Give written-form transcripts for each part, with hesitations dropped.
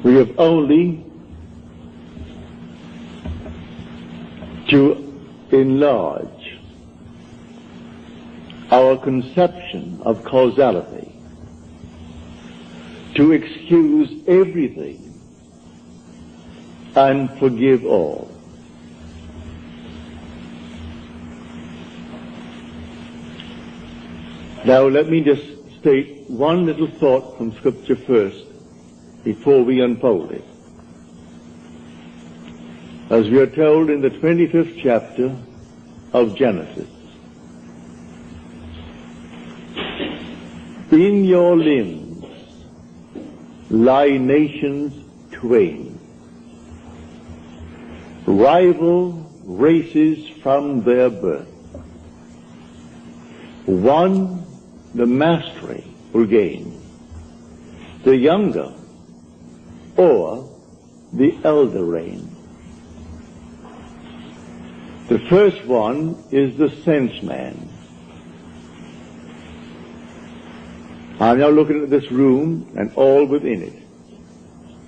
We have only to enlarge our conception of causality, to excuse everything and forgive all. Now let me just state one little thought from Scripture first before we unfold it. As we are told in the 25th chapter of Genesis, in your limbs lie nations twain, rival races from their birth. One the mastery will gain, the younger or the elder reign. The first one is the sense man. I'm now looking at this room and all within it,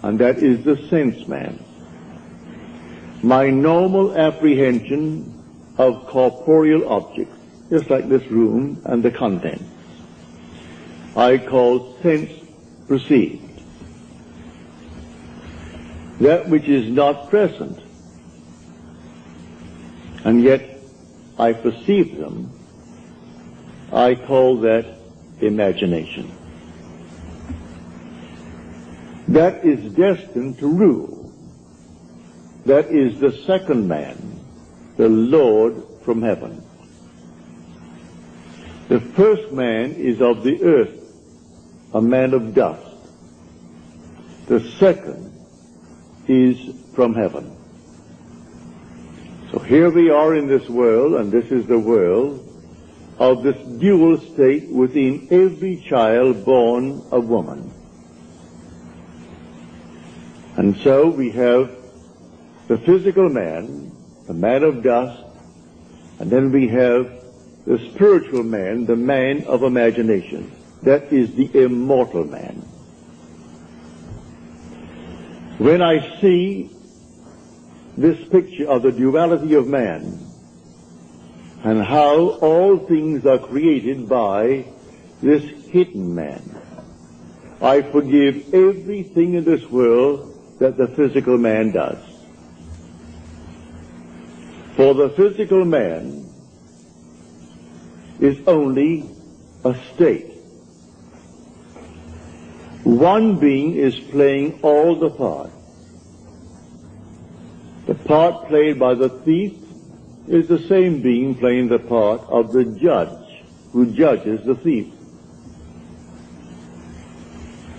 and that is the sense man. My normal apprehension of corporeal objects, just like this room and the contents, I call sense perceived. That which is not present, and yet I perceive them, I call that imagination. That is destined to rule. That is the second man, the Lord from heaven. The first man is of the earth, a man of dust. The second is from heaven. So here we are in this world, and this is the world of this dual state within every child born of woman. And so we have the physical man, the man of dust, and then we have the spiritual man, the man of imagination. That is the immortal man. When I see this picture of the duality of man and how all things are created by this hidden man, I forgive everything in this world that the physical man does. For the physical man is only a state. One being is playing all the parts. The part played by the thief is the same being playing the part of the judge who judges the thief.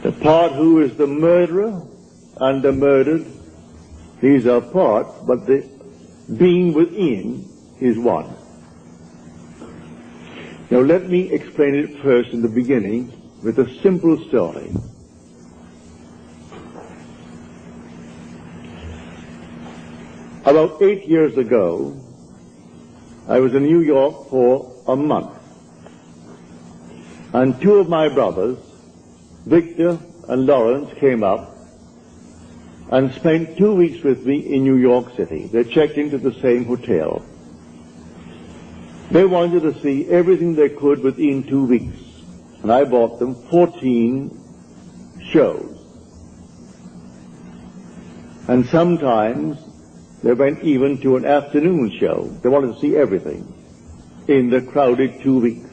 The part who is the murderer and the murdered, these are parts, but the being within is one. Now let me explain it first in the beginning with a simple story. About 8 years ago, I was in New York for a month, and two of my brothers, Victor and Lawrence, came up and spent 2 weeks with me in New York City. They checked into the same hotel. They wanted to see everything they could within 2 weeks, and I bought them 14 shows. And sometimes they went even to an afternoon show. They wanted to see everything in the crowded 2 weeks.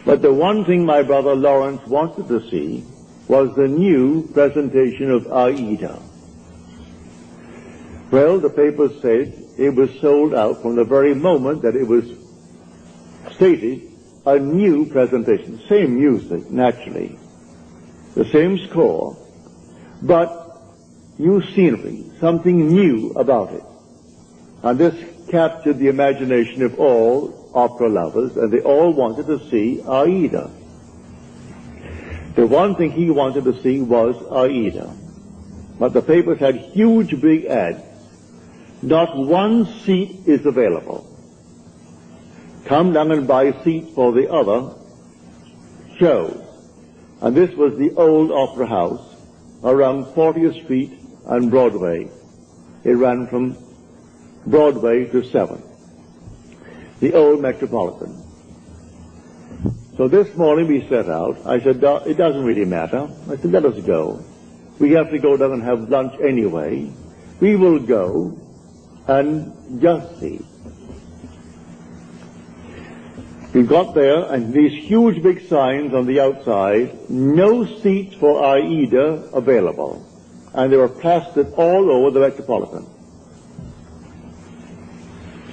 But the one thing my brother Lawrence wanted to see was the new presentation of Aida. Well, the papers said it was sold out from the very moment that it was stated, a new presentation. Same music, naturally. The same score, but new scenery, something new about it. And this captured the imagination of all opera lovers, and they all wanted to see Aida. The one thing he wanted to see was Aida. But the papers had huge big ads. Not one seat is available. Come down and buy seats for the other shows. And this was the old opera house around 40th Street and Broadway. It ran from Broadway to 7th, the old Metropolitan. So this morning we set out. I said, it doesn't really matter. I said, let us go. We have to go down and have lunch anyway. We will go and just see. We got there, and these huge big signs on the outside, no seats for Aida available. And they were plastered all over the Metropolitan.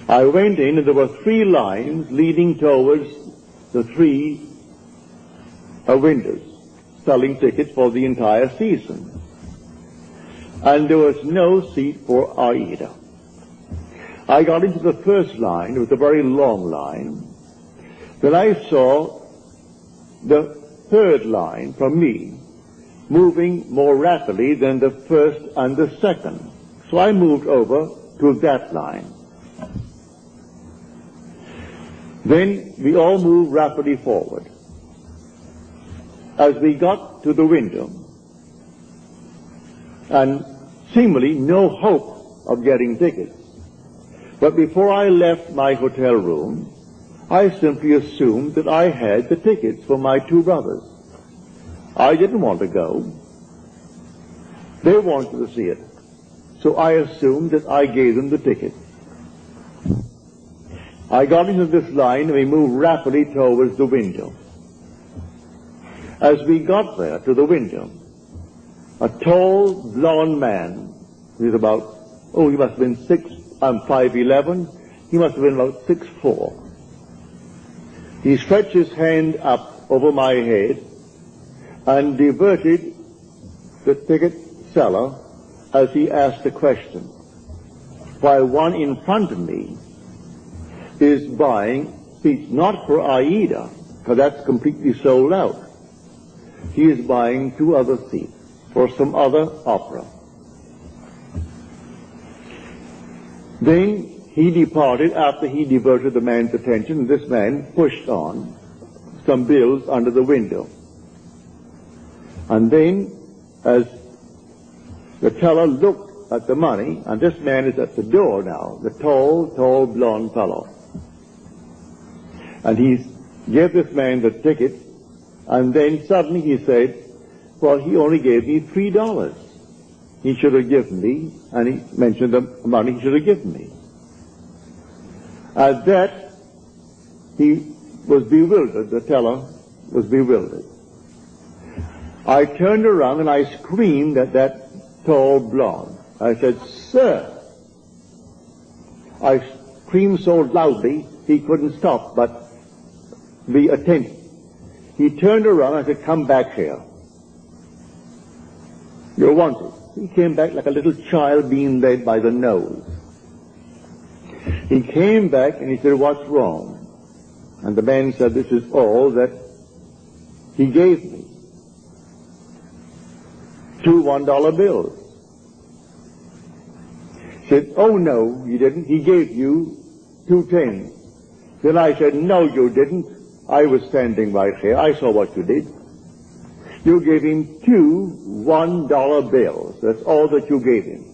I went in, and there were 3 lines leading towards the 3 windows, selling tickets for the entire season. And there was no seat for Aida. I got into the first line. It was a very long line. Then I saw the 3rd line from me moving more rapidly than the 1st and the 2nd. So I moved over to that line. Then we all moved rapidly forward. As we got to the window, and seemingly no hope of getting tickets, but before I left my hotel room, I simply assumed that I had the tickets for my 2 brothers. I didn't want to go. They wanted to see it. So I assumed that I gave them the ticket. I got into this line and we moved rapidly towards the window. As we got there to the window, a tall, blond man, he was about, he must have been 5'11", he must have been about 6'4". He stretched his hand up over my head and diverted the ticket seller as he asked a question, while one in front of me is buying seats not for Aida, because that's completely sold out. He is buying 2 other seats for some other opera. Then he departed after he diverted the man's attention. This man pushed on some bills under the window. And then, as the teller looked at the money, and this man is at the door now, the tall, blond fellow. And he gave this man the ticket, and then suddenly he said, well, he only gave me $3. He should have given me, and he mentioned the money he should have given me. At that, he was bewildered. The teller was bewildered. I turned around and I screamed at that tall blonde. I said, sir. I screamed so loudly he couldn't stop but be attentive. He turned around and I said, come back here. You're wanted. He came back like a little child being led by the nose. He came back and he said, what's wrong? And the man said, this is all that he gave me. 2 $1 bills. He said, oh no, you didn't. He gave you 2 10s. Then I said, no, you didn't. I was standing right here. I saw what you did. You gave him 2 $1 bills. That's all that you gave him.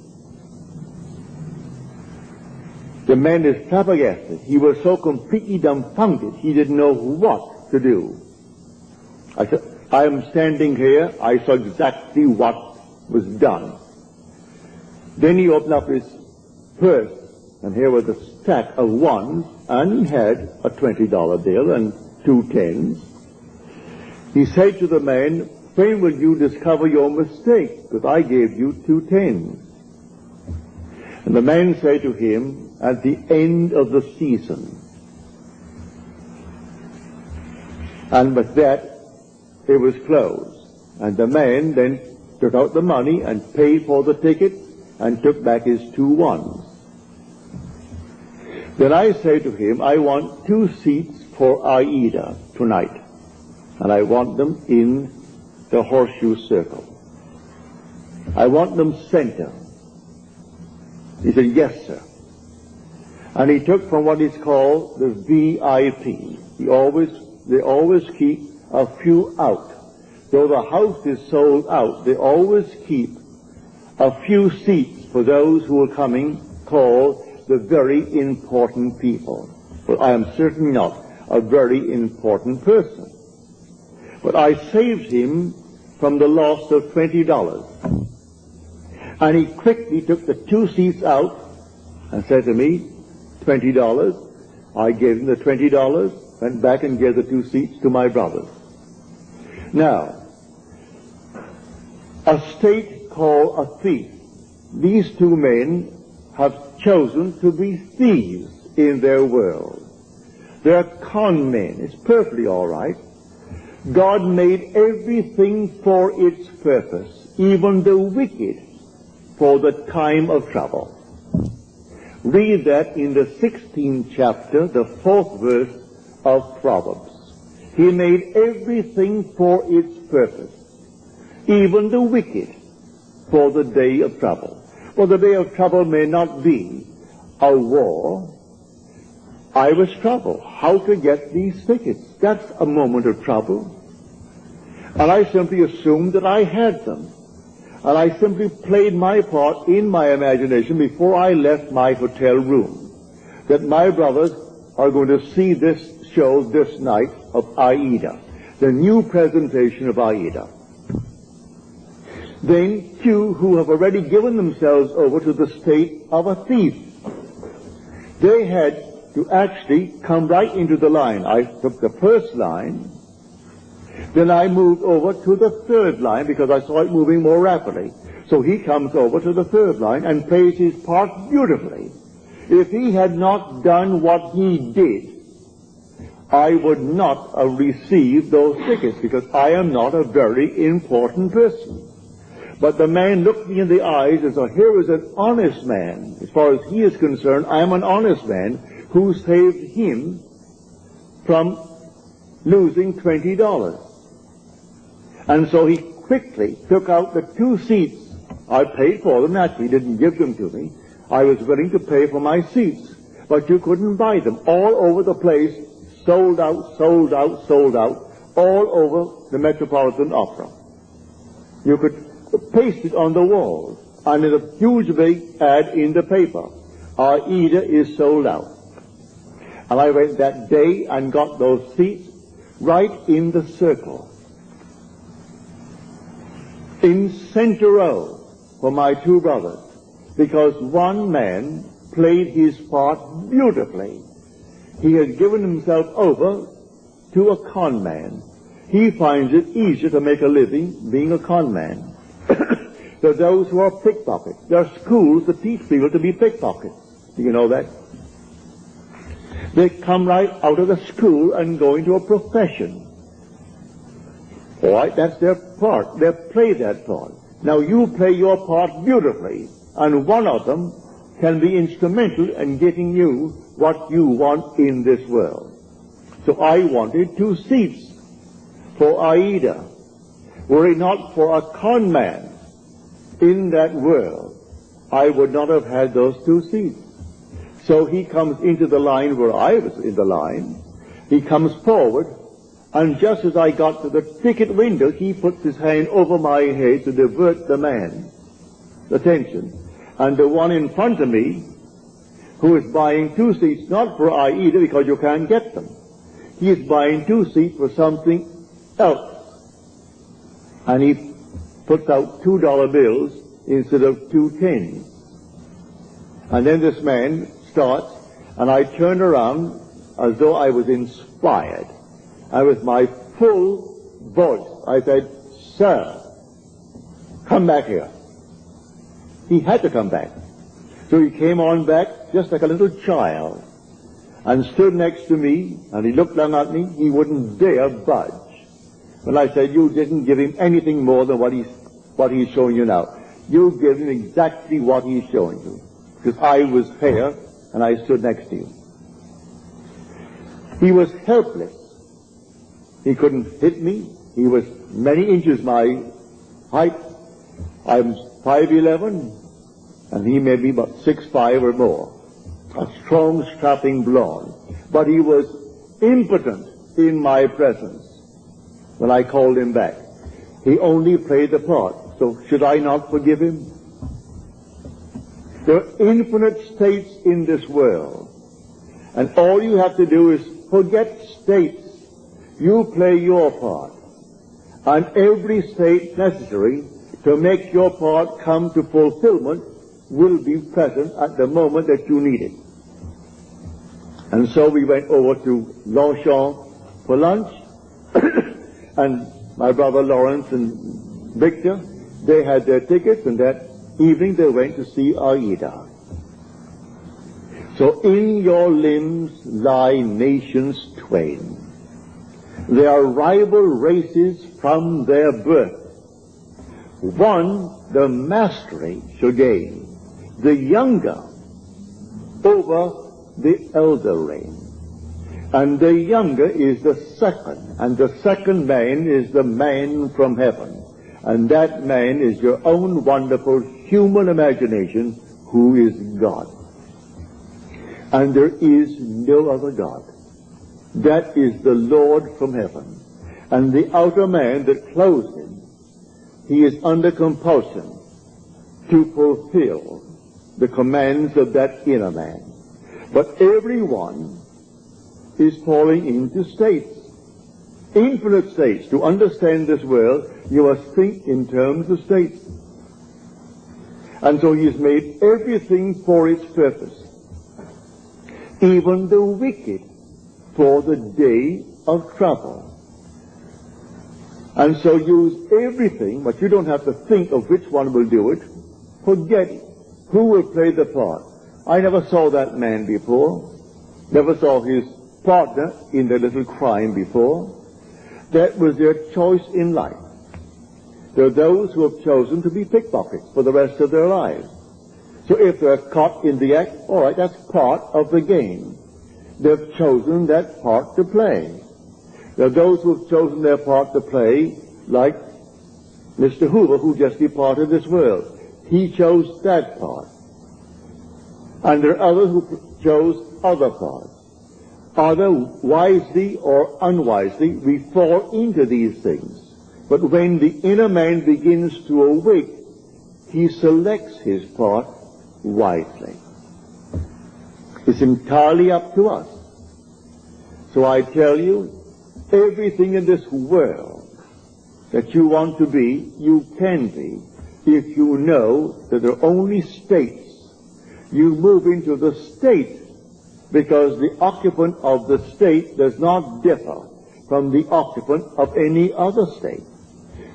The man is flabbergasted. He was so completely dumbfounded, he didn't know what to do. I said, I am standing here. I saw exactly what was done. Then he opened up his purse, and here was a stack of 1s, and he had a $20 bill and 2 10s. He said to the man, when will you discover your mistake? Because I gave you 2 10s. And the man said to him, at the end of the season. And with that, it was closed. And the man then took out the money and paid for the ticket and took back his 2 1s. Then I say to him, I want 2 seats for Aida tonight. And I want them in the horseshoe circle. I want them center. He said, yes, sir. And he took from what is called the VIP. They always keep a few out though the house is sold out, they always keep a few seats for those who are coming, called the very important people. But I am certainly not a very important person. But I saved him from the loss of $20. And he quickly took the 2 seats out and said to me, $20. I gave him the $20, went back and gave the 2 seats to my brothers. Now, a state called a thief. These 2 men have chosen to be thieves in their world. They're con men. It's perfectly all right. God made everything for its purpose, even the wicked, for the time of trouble. Read that in the 16th chapter, the 4th verse of Proverbs. He made everything for its purpose, even the wicked, for the day of trouble. Well, the day of trouble may not be a war. I was troubled. How to get these tickets? That's a moment of trouble. And I simply assumed that I had them. And I simply played my part in my imagination before I left my hotel room, that my brothers are going to see this show this night of Aida, the new presentation of Aida. Then 2 who have already given themselves over to the state of a thief, they had to actually come right into the line. I took the first line, then I moved over to the 3rd line because I saw it moving more rapidly. So he comes over to the 3rd line and plays his part beautifully. If he had not done what he did, I would not have received those tickets because I am not a very important person. But the man looked me in the eyes and said, here is an honest man. As far as he is concerned, I am an honest man who saved him from losing $20. And so he quickly took out the 2 seats. I paid for them, naturally, he didn't give them to me. I was willing to pay for my seats, but you couldn't buy them. All over the place, sold out, sold out, sold out, all over the Metropolitan Opera. You could paste it on the walls, and in a huge big ad in the paper, Aida is sold out. And I went that day and got those seats right in the circle, in center row for my 2 brothers, because one man played his part beautifully. He had given himself over to a con man. He finds it easier to make a living being a con man. There are those who are pickpockets. There are schools that teach people to be pickpockets. Do you know that? They come right out of the school and go into a profession. All right, that's their part. They play that part. Now you play your part beautifully, and one of them can be instrumental in getting you what you want in this world. So I wanted 2 seats for Aida. Were it not for a con man in that world, I would not have had those 2 seats. So he comes into the line where I was in the line. He comes forward, and just as I got to the ticket window, he puts his hand over my head to divert the man's attention. And the one in front of me, who is buying 2 seats, not for Aida because you can't get them. He is buying 2 seats for something else. And he puts out $2 bills instead of 2 10s. And then this man starts, and I turned around as though I was inspired. And with my full voice, I said, "Sir, come back here." He had to come back. So he came on back just like a little child and stood next to me, and he looked down at me. He wouldn't dare budge. When I said, "You didn't give him anything more than what he's showing you now. You give him exactly what he's showing you." Because I was here and I stood next to you. He was helpless. He couldn't hit me. He was many inches my height. I'm 5'11", and he may be about 6'5" or more. A strong, strapping blonde. But he was impotent in my presence when I called him back. He only played the part. So should I not forgive him? There are infinite states in this world. And all you have to do is forget states. You play your part. And every state necessary to make your part come to fulfillment will be present at the moment that you need it. And so we went over to Longchamp for lunch, and my brother Lawrence and Victor, they had their tickets, and that evening they went to see Aida. So in your limbs lie nations twain. They are rival races from their birth. One, the mastery shall gain, the younger over the elder reign. And the younger is the second, and the second man is the man from heaven. And that man is your own wonderful human imagination, who is God. And there is no other God. That is the Lord from heaven. And the outer man that clothes him, he is under compulsion to fulfill the commands of that inner man. But everyone is falling into states, infinite states. To understand this world, you must think in terms of states. And so he has made everything for its purpose, even the wicked for the day of trouble. And so use everything, but you don't have to think of which one will do it. Forget who will play the part. I never saw that man before. Never saw his partner in the little crime before. That was their choice in life. There are those who have chosen to be pickpockets for the rest of their lives. So if they're caught in the act, all right, that's part of the game. They've chosen that part to play. There are those who have chosen their part to play, like Mr. Hoover, who just departed this world. He chose that part. And there are others who chose other parts. Either wisely or unwisely, we fall into these things. But when the inner man begins to awake, he selects his part wisely. It's entirely up to us. So I tell you, everything in this world that you want to be, you can be, if you know that there are only states. You move into the state because the occupant of the state does not differ from the occupant of any other state.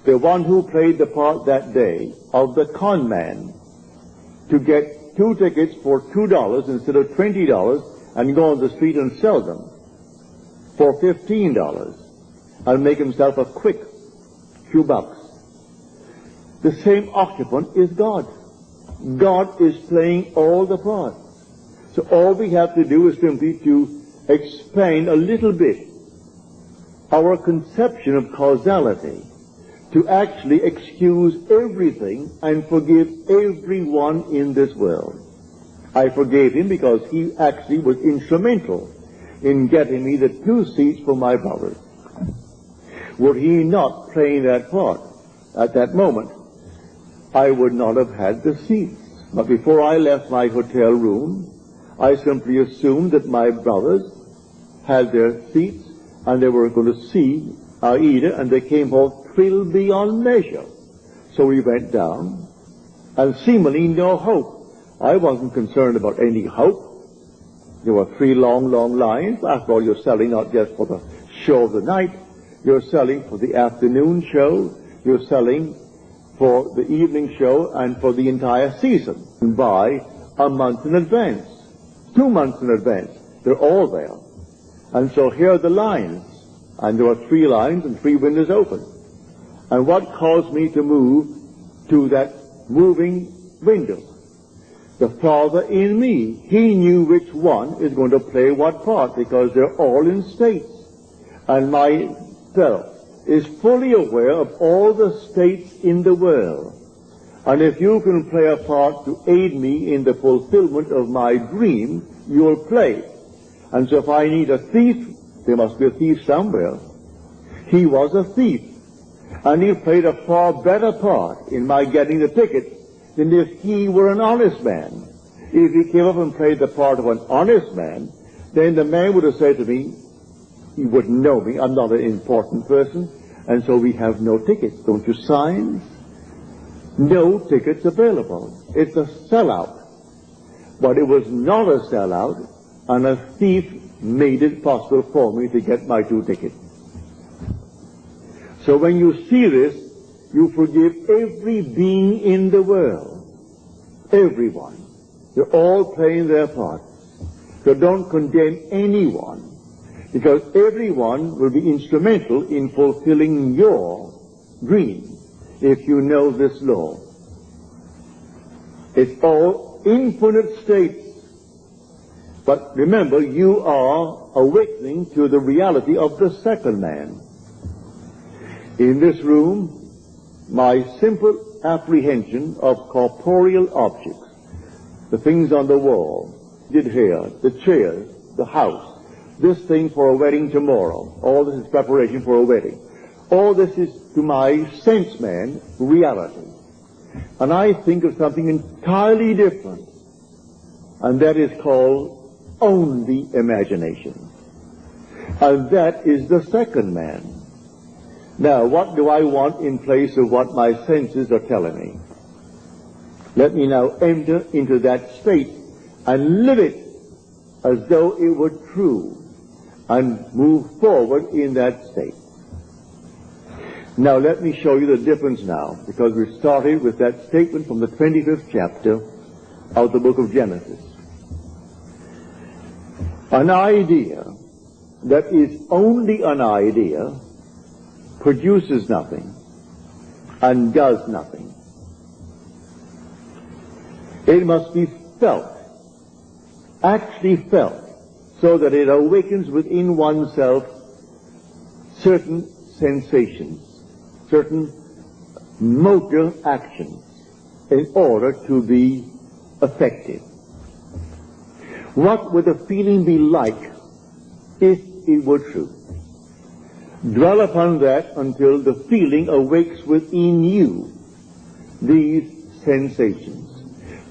The one who played the part that day of the con man to get 2 tickets for $2 instead of $20 and go on the street and sell them for $15 and make himself a quick few bucks. The same occupant is God. God is playing all the parts. So all we have to do is simply to expand a little bit our conception of causality, to actually excuse everything and forgive everyone in this world. I forgave him because he actually was instrumental in getting me the 2 seats for my brothers. Were he not playing that part at that moment, I would not have had the seats. But before I left my hotel room, I simply assumed that my brothers had their seats and they were going to see Aida, and they came home thrilled beyond measure. So we went down, and seemingly no hope. I wasn't concerned about any hope. There were 3 long, long lines. After all, you're selling not just for the show of the night. You're selling for the afternoon show. You're selling for the evening show and for the entire season. And by a month in advance, 2 months in advance. They're all there. And so here are the lines. And there were 3 lines and 3 windows open. And what caused me to move to that moving window? The Father in me. He knew which one is going to play what part, because they're all in states. And my fellow is fully aware of all the states in the world. And if you can play a part to aid me in the fulfillment of my dream, you'll play. And so if I need a thief, there must be a thief somewhere. He was a thief. And he played a far better part in my getting the ticket than if he were an honest man. If he came up and played the part of an honest man, then the man would have said to me, he wouldn't know me, I'm not an important person, and so we have no tickets. Don't you sign? No tickets available. It's a sellout. But it was not a sellout, and a thief made it possible for me to get my 2 tickets. So when you see this, you forgive every being in the world. Everyone. They're all playing their part. So don't condemn anyone, because everyone will be instrumental in fulfilling your dream if you know this law. It's all infinite states. But remember, you are awakening to the reality of the second man. In this room, my simple apprehension of corporeal objects, the things on the wall, the hair, the chairs, the house, this thing for a wedding tomorrow, all this is preparation for a wedding. All this is, to my sense man, reality. And I think of something entirely different, and that is called only imagination. And that is the second man. Now, what do I want in place of what my senses are telling me? Let me now enter into that state and live it as though it were true and move forward in that state. Now, let me show you the difference now, because we started with that statement from the 25th chapter of the book of Genesis. An idea that is only an idea produces nothing and does nothing. It must be felt, actually felt, so that it awakens within oneself certain sensations, certain motor actions in order to be effective. What would the feeling be like if it were true? Dwell upon that until the feeling awakes within you these sensations.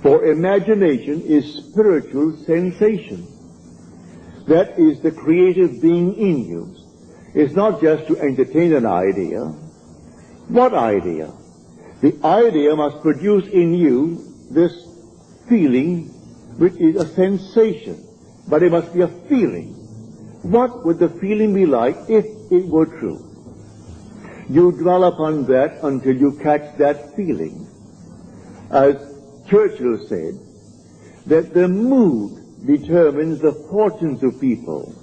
For imagination is spiritual sensation. That is the creative being in you. It's not just to entertain an idea. What idea? The idea must produce in you this feeling, which is a sensation, but it must be a feeling. What would the feeling be like if it were true? You dwell upon that until you catch that feeling. As Churchill said, that the mood determines the fortunes of people,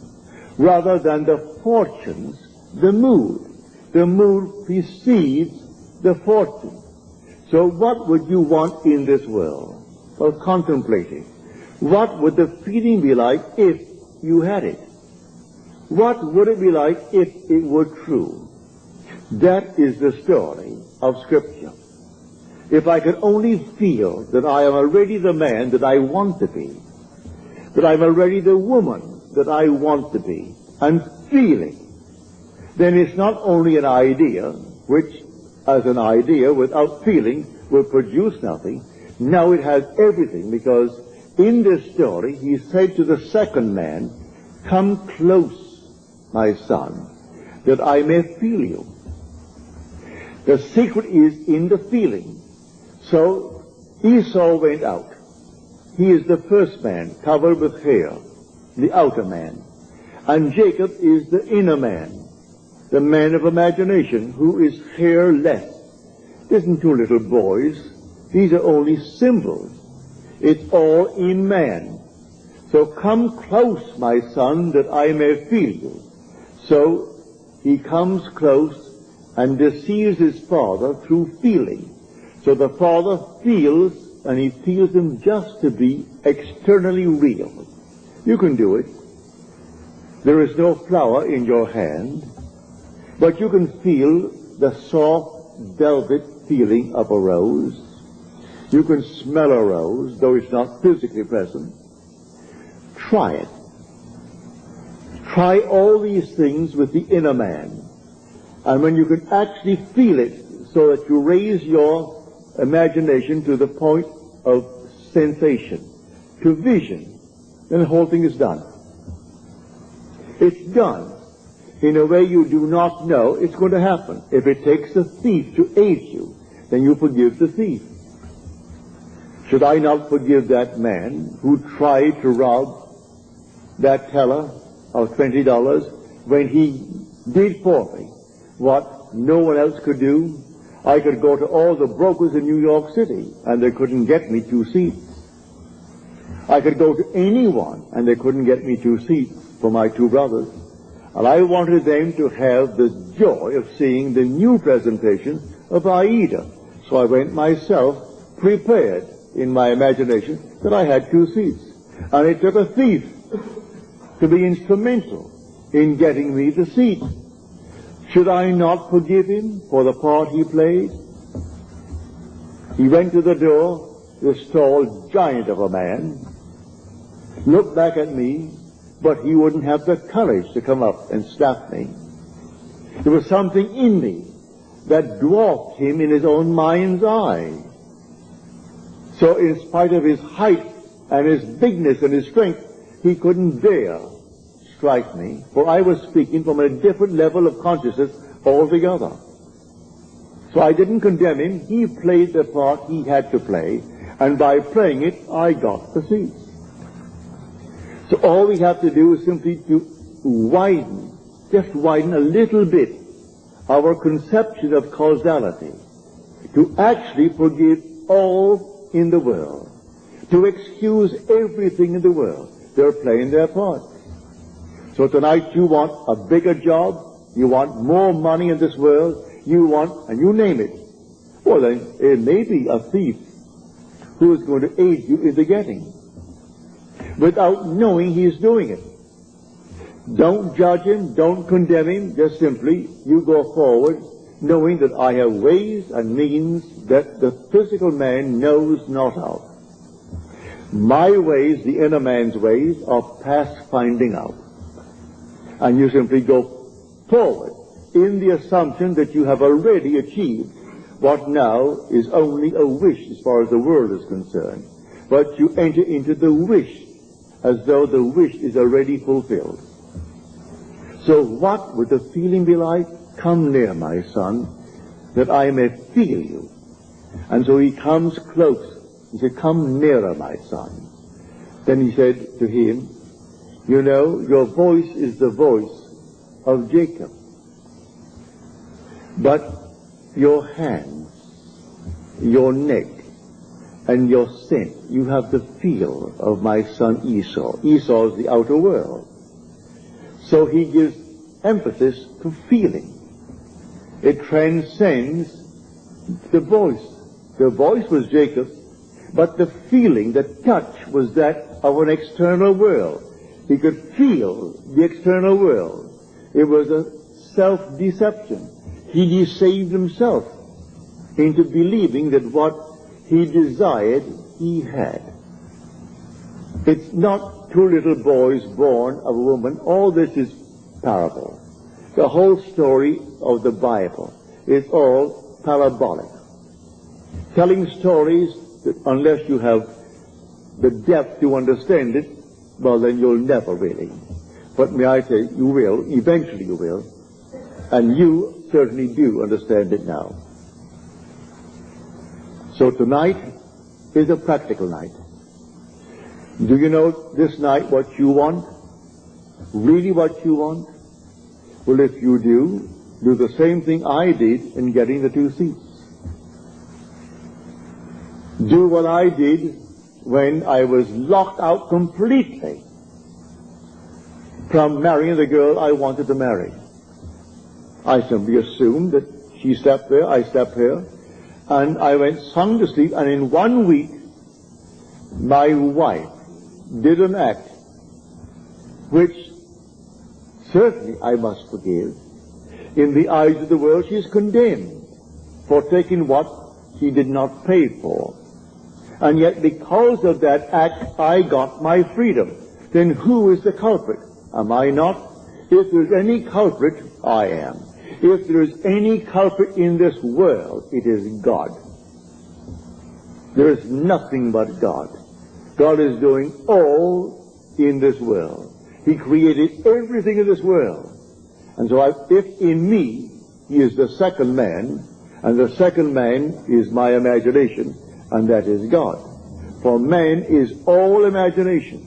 rather than the fortunes, the mood. The mood precedes the fortune. So what would you want in this world? Well, contemplate it. What would the feeling be like if you had it? What would it be like if it were true? That is the story of Scripture. If I could only feel that I am already the man that I want to be, that I'm already the woman that I want to be, and feeling, then it's not only an idea, which as an idea without feeling will produce nothing. Now it has everything, because in this story he said to the second man, "Come close, my son, that I may feel you." The secret is in the feeling. So Esau went out. He is the first man, covered with hair, the outer man. And Jacob is the inner man, the man of imagination, who is hairless. It isn't 2 little boys. These are only symbols. It's all in man. So come close, my son, that I may feel you. So he comes close and deceives his father through feeling. So the father feels, and he feels him just to be externally real. You can do it. There is no flower in your hand, but you can feel the soft velvet feeling of a rose. You can smell a rose, though it's not physically present. Try it. Try all these things with the inner man, And when you can actually feel it so that you raise your imagination to the point of sensation, to vision, then the whole thing is done. It's done in a way you do not know it's going to happen. If it takes a thief to aid you, then you forgive the thief. Should I not forgive that man who tried to rob that teller of $20 when he did for me what no one else could do? I could go to all the brokers in New York City and they couldn't get me 2 seats. I could go to anyone and they couldn't get me 2 seats for my 2 brothers. And I wanted them to have the joy of seeing the new presentation of Aida. So I went myself prepared in my imagination that I had 2 seats. And it took a thief to be instrumental in getting me the seat. Should I not forgive him for the part he played? He went to the door, this tall giant of a man, looked back at me, but he wouldn't have the courage to come up and slap me. There was something in me that dwarfed him in his own mind's eye. So in spite of his height and his bigness and his strength, he couldn't dare strike me, for I was speaking from a different level of consciousness altogether. So I didn't condemn him. He played the part he had to play, and by playing it, I got the seat. So all we have to do is simply to widen, just widen a little bit our conception of causality, to actually forgive all in the world, to excuse everything in the world. They're playing their part. So tonight you want a bigger job, you want more money in this world, you want, and you name it. Well then, it may be a thief who is going to aid you in the getting, without knowing he is doing it. Don't judge him, don't condemn him, just simply you go forward knowing that I have ways and means that the physical man knows not of. My ways, the inner man's ways, are past finding out. And you simply go forward in the assumption that you have already achieved what now is only a wish as far as the world is concerned. But you enter into the wish as though the wish is already fulfilled. So what would the feeling be like? Come near, my son, that I may feel you. And so he comes close. He said, come nearer, my son. Then he said to him, you know, your voice is the voice of Jacob. But your hands, your neck, and your scent, you have the feel of my son Esau. Esau is the outer world. So he gives emphasis to feeling. It transcends the voice. The voice was Jacob, but the feeling, the touch, was that of an external world. He could feel the external world. It was a self-deception. He deceived himself into believing that what he desired, he had. It's not 2 little boys born of a woman. All this is parable. The whole story of the Bible is all parabolic. Telling stories that unless you have the depth to understand it, well, then you'll never really. But may I say, you will, eventually you will, and you certainly do understand it now. So tonight is a practical night. Do you know this night what you want? Really what you want? Well, if you do the same thing I did in getting the 2 seats. Do what I did when I was locked out completely from marrying the girl I wanted to marry. I simply assumed that she slept there, I slept here, and I went sunk to sleep, and in 1 week my wife did an act which certainly I must forgive. In the eyes of the world, she is condemned for taking what she did not pay for. And yet because of that act, I got my freedom. Then who is the culprit? Am I not? If there's any culprit, I am. If there is any culprit in this world, it is God. There is nothing but God. God is doing all in this world. He created everything in this world. And so if in me he is the second man, and the second man is my imagination, and that is God. For man is all imagination,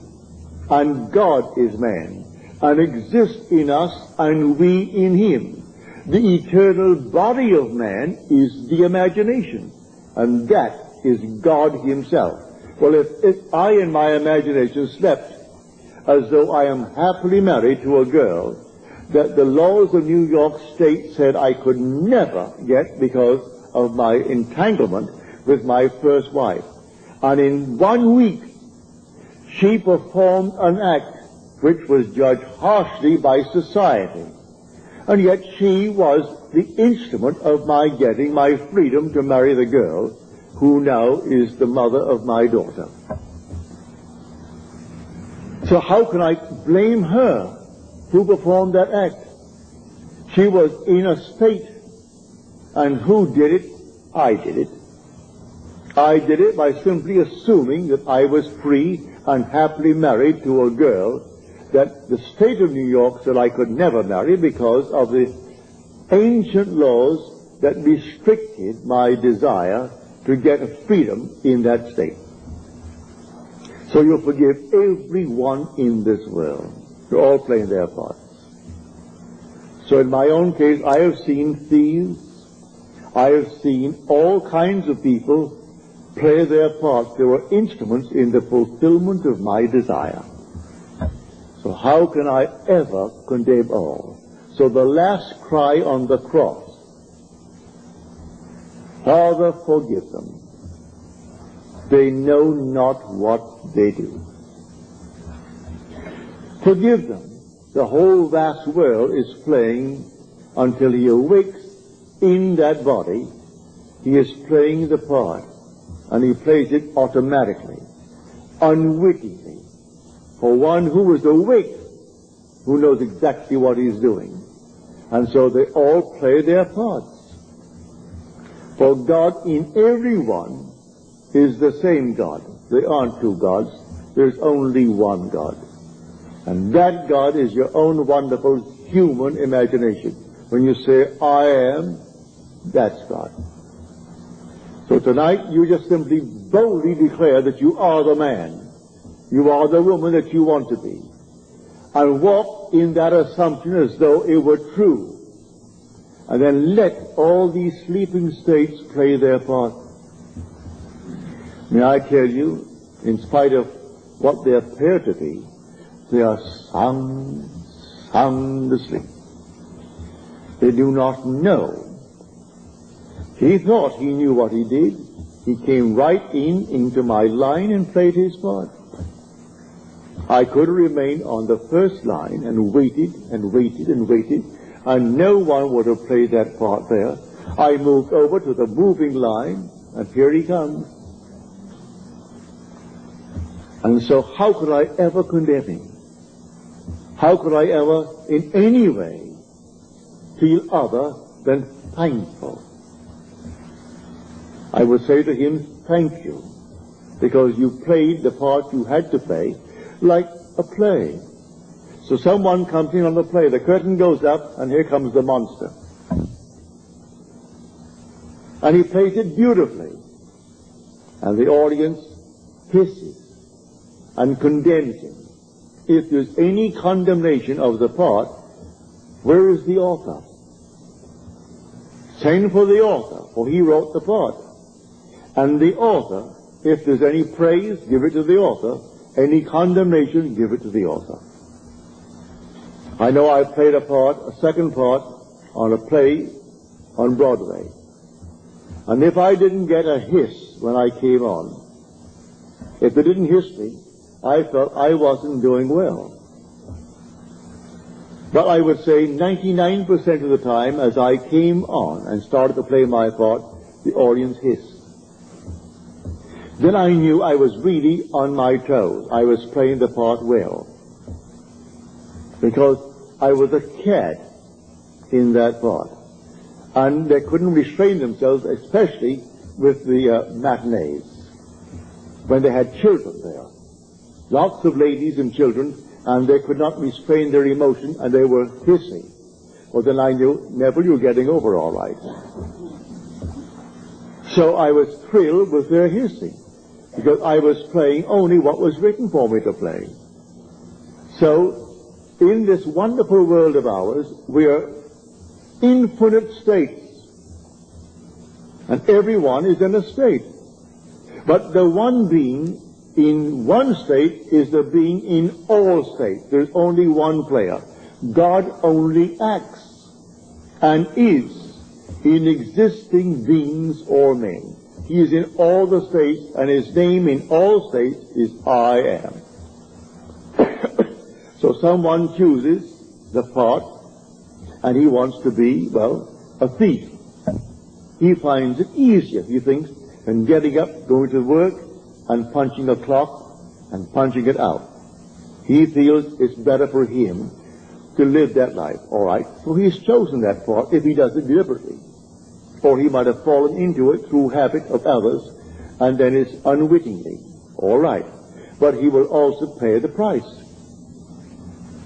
and God is man, and exists in us, and we in him. The eternal body of man is the imagination, and that is God himself. Well, if I in my imagination slept as though I am happily married to a girl that the laws of New York State said I could never get because of my entanglement with my first wife, and in 1 week she performed an act which was judged harshly by society, and yet she was the instrument of my getting my freedom to marry the girl who now is the mother of my daughter. So how can I blame her who performed that act? She was in a state, and who did it? I did it. I did it by simply assuming that I was free and happily married to a girl that the state of New York said I could never marry because of the ancient laws that restricted my desire to get freedom in that state. So you forgive everyone in this world. They're all playing their parts. So in my own case, I have seen thieves. I have seen all kinds of people play their parts. They were instruments in the fulfillment of my desire. So how can I ever condemn all? So the last cry on the cross, Father, forgive them. They know not what they do. Forgive them. The whole vast world is playing until he awakes in that body. He is playing the part, and he plays it automatically, unwittingly. For one who is awake, who knows exactly what he's doing. And so they all play their parts. For God in everyone is the same God. There aren't two gods. There's only one God. And that God is your own wonderful human imagination. When you say, I am, that's God. So tonight you just simply boldly declare that you are the man. You are the woman that you want to be. And walk in that assumption as though it were true. And then let all these sleeping states play their part. May I tell you, in spite of what they appear to be, they are sound asleep. They do not know. He thought he knew what he did. He came right into my line and played his part. I could remain on the first line and waited and waited and waited, and no one would have played that part there. I moved over to the moving line, and here he comes. And so how could I ever condemn him? How could I ever, in any way, feel other than thankful? I would say to him, thank you, because you played the part you had to play, like a play. So someone comes in on the play, the curtain goes up, and here comes the monster. And he plays it beautifully. And the audience hisses and condemns him. If there's any condemnation of the part, where is the author? Send for the author, for he wrote the part. And the author, if there's any praise, give it to the author. Any condemnation, give it to the author. I know I played a second part, on a play on Broadway. And if I didn't get a hiss when I came on, if they didn't hiss me, I felt I wasn't doing well. But I would say 99% of the time, as I came on and started to play my part, the audience hissed. Then I knew I was really on my toes. I was playing the part well. Because I was a cat in that part. And they couldn't restrain themselves, especially with the matinees, when they had children there. Lots of ladies and children, and they could not restrain their emotion, and they were hissing. Well, then I knew, Neville, you're getting over all right. So I was thrilled with their hissing, because I was playing only what was written for me to play. So, in this wonderful world of ours, we are infinite states, and everyone is in a state. But the one being in one state is the being in all states. There's only one player. God only acts and is in existing beings or men. He is in all the states, and his name in all states is I am. So someone chooses the part, and he wants to be, well, a thief. He finds it easier, he thinks, than getting up, going to work, and punching a clock, and punching it out. He feels it's better for him to live that life. All right, so he's chosen that part if he does it deliberately. Or he might have fallen into it through habit of others, and then it's unwittingly. All right, but he will also pay the price.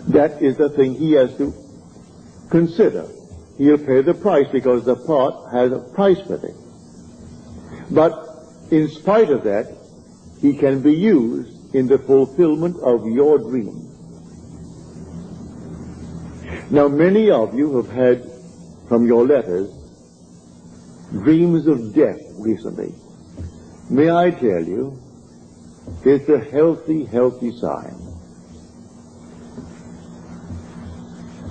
That is the thing he has to consider. He'll pay the price because the part has a price with it. But in spite of that, he can be used in the fulfillment of your dream. Now, many of you have had, from your letters, dreams of death recently. May I tell you, it's a healthy, healthy sign.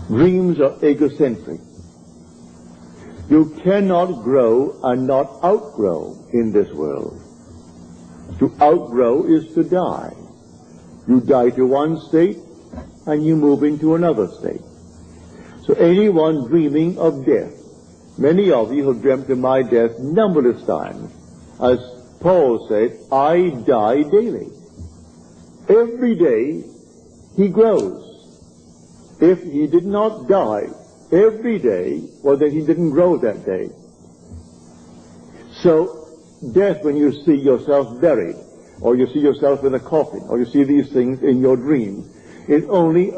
Dreams are egocentric. You cannot grow and not outgrow in this world. To outgrow is to die. You die to one state and you move into another state. So anyone dreaming of death, many of you have dreamt of my death numberless times. As Paul said, I die daily. Every day he grows. If he did not die every day, well, then he didn't grow that day. So death, when you see yourself buried, or you see yourself in a coffin, or you see these things in your dreams, is only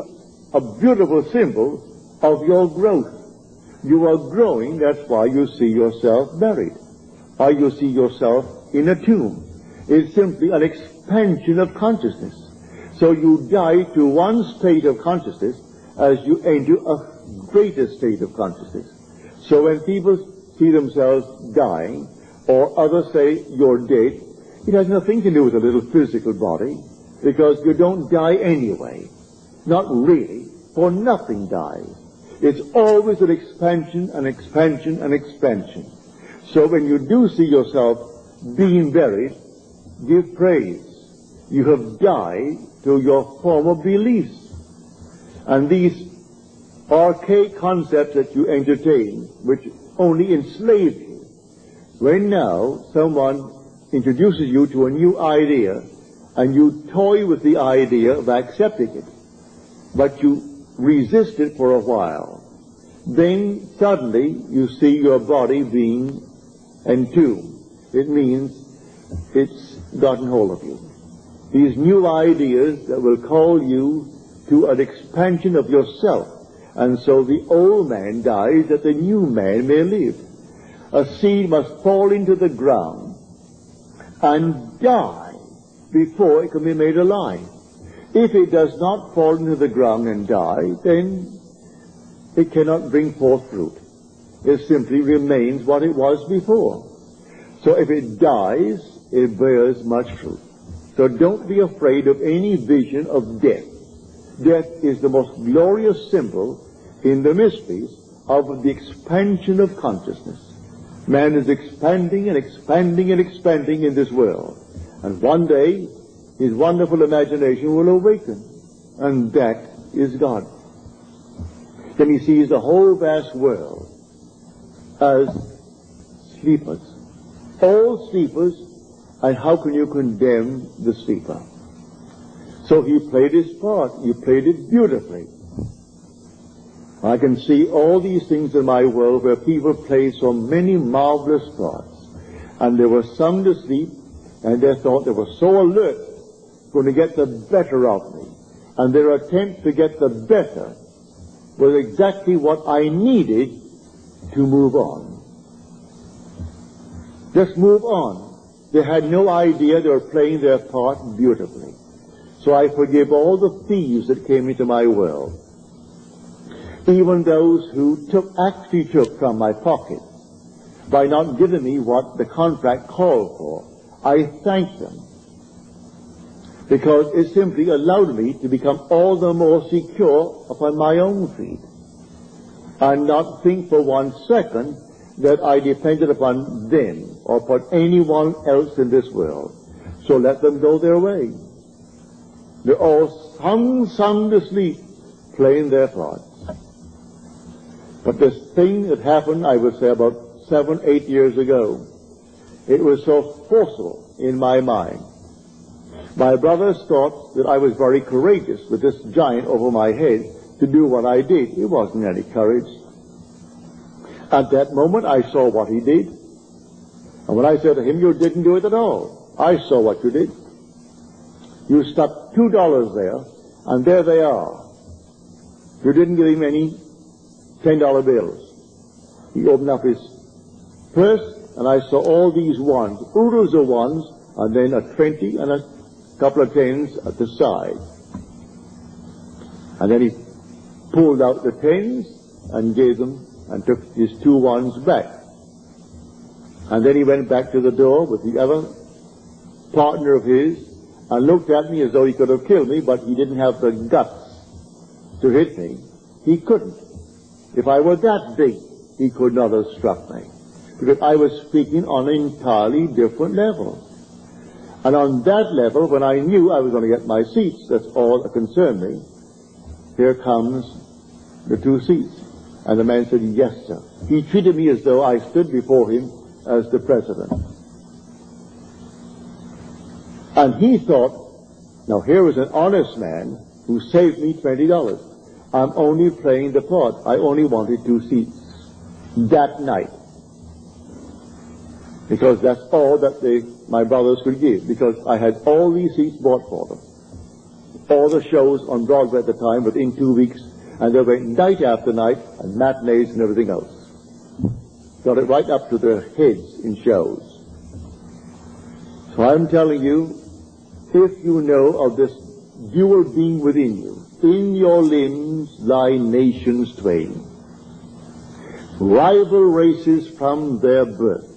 a beautiful symbol of your growth. You are growing, that's why you see yourself buried, or you see yourself in a tomb. It's simply an expansion of consciousness. So you die to one state of consciousness as you enter a greater state of consciousness. So when people see themselves dying, or others say you're dead, it has nothing to do with a little physical body, because you don't die anyway. Not really, for nothing dies. It's always an expansion, an expansion, an expansion. So when you do see yourself being buried, give praise. You have died to your former beliefs. And these archaic concepts that you entertain, which only enslave you, when now someone introduces you to a new idea, and you toy with the idea of accepting it, but you resist it for a while, then suddenly you see your body being entombed. It means it's gotten hold of you. These new ideas that will call you to an expansion of yourself, and so the old man dies that the new man may live. A seed must fall into the ground and die before it can be made alive. If it does not fall into the ground and die, then it cannot bring forth fruit. It simply remains what it was before. So if it dies, it bears much fruit. So don't be afraid of any vision of death. Death is the most glorious symbol in the mysteries of the expansion of consciousness. Man is expanding and expanding and expanding in this world. And one day, his wonderful imagination will awaken. And that is God. Then he sees the whole vast world as sleepers. All sleepers, and how can you condemn the sleeper? So he played his part. He played it beautifully. I can see all these things in my world where people play so many marvelous parts. And there were some to sleep, and they thought they were so alert, going to get the better of me. And their attempt to get the better was exactly what I needed to move on. Just move on. They had no idea they were playing their part beautifully. So I forgive all the thieves that came into my world. Even those who actually took from my pocket by not giving me what the contract called for. I thank them, because it simply allowed me to become all the more secure upon my own feet, and not think for 1 second that I depended upon them or upon anyone else in this world. So let them go their way. They're all sound asleep, playing their parts. But this thing that happened, I would say about 7, 8 years ago, it was so forceful in my mind. My brothers thought that I was very courageous with this giant over my head to do what I did. It wasn't any courage. At that moment, I saw what he did. And when I said to him, you didn't do it at all. I saw what you did. You stuck $2 there, and there they are. You didn't give him any $10 bills. He opened up his purse, and I saw all these ones, oodles of ones, and then a 20 and a couple of 10s at the side. And then he pulled out the 10s and gave them and took his 2 1s back. And then he went back to the door with the other partner of his and looked at me as though he could have killed me, but he didn't have the guts to hit me. He couldn't. If I were that big, he could not have struck me, because I was speaking on an entirely different level. And on that level, when I knew I was going to get my seats, that's all that concerned me, here comes the 2 seats. And the man said, yes, sir. He treated me as though I stood before him as the president. And he thought, now here was an honest man who saved me $20. I'm only playing the part. I only wanted 2 seats that night, because that's all that my brothers could give, because I had all these seats bought for them. All the shows on Broadway at the time within 2 weeks, and they went night after night, and matinees and everything else. Got it right up to their heads in shows. So I'm telling you, if you know of this dual being within you, in your limbs lie nations twain, rival races from their birth.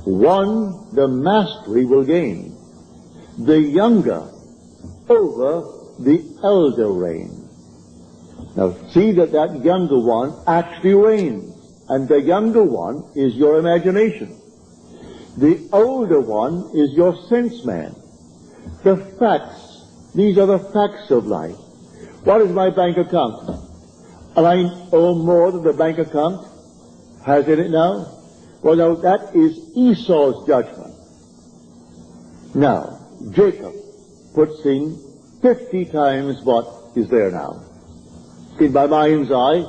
One the mastery will gain, the younger over the elder reign. Now see that younger one actually reigns, and the younger one is your imagination. The older one is your sense man. The facts, these are the facts of life. What is my bank account? And I owe more than the bank account has in it now? Well, now that is Esau's judgment. Now, Jacob puts in 50 times what is there now. In my mind's eye,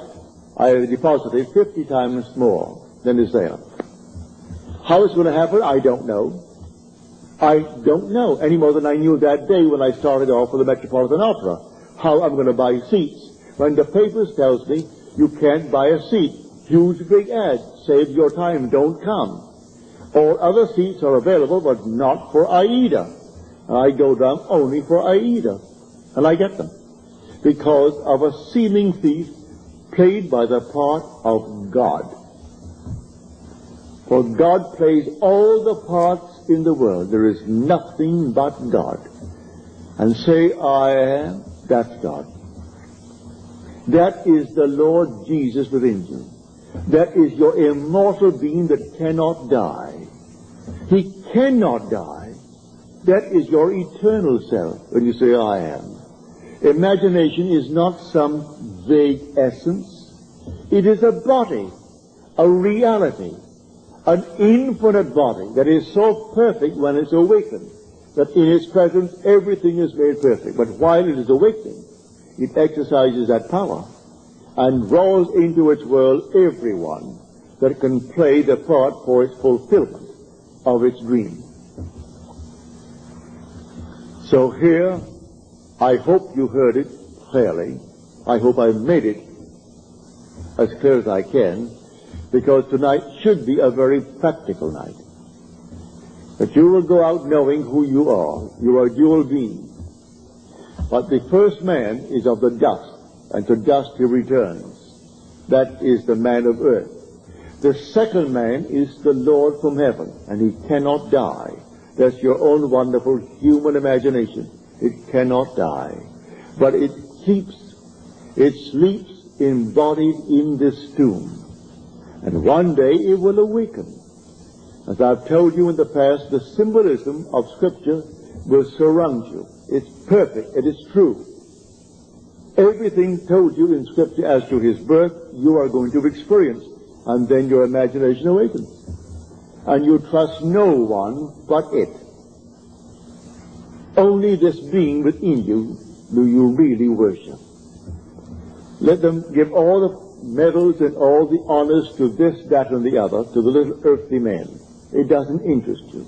I have deposited 50 times more than is there. How it's going to happen, I don't know. I don't know any more than I knew that day when I started off for the Metropolitan Opera, how I'm going to buy seats. When the papers tells me you can't buy a seat, huge big ad, save your time, don't come. All other seats are available, but not for Aida. I go down only for Aida, and I get them, because of a seeming thief played by the part of God. For God plays all the parts in the world. There is nothing but God. And say, I am, that's God. That is the Lord Jesus within you. That is your immortal being that cannot die. He cannot die. That is your eternal self when you say, I am. Imagination is not some vague essence. It is a body, a reality, an infinite body that is so perfect when it's awakened that in its presence everything is made perfect. But while it is awakening, it exercises that power. and draws into its world everyone that can play the part for its fulfillment of its dream. So here, I hope you heard it clearly. I hope I've made it as clear as I can, because tonight should be a very practical night. That you will go out knowing who you are. You are a dual being. But the first man is of the dust, and to dust he returns. That is the man of earth. The second man is the Lord from heaven, and he cannot die. That's your own wonderful human imagination. It cannot die. But it sleeps embodied in this tomb. And one day it will awaken. As I've told you in the past, the symbolism of Scripture will surround you. It's perfect. It is true. Everything told you in Scripture as to his birth, you are going to experience. And then your imagination awakens. And you trust no one but it. Only this being within you do you really worship. Let them give all the medals and all the honors to this, that, and the other, to the little earthly man. It doesn't interest you.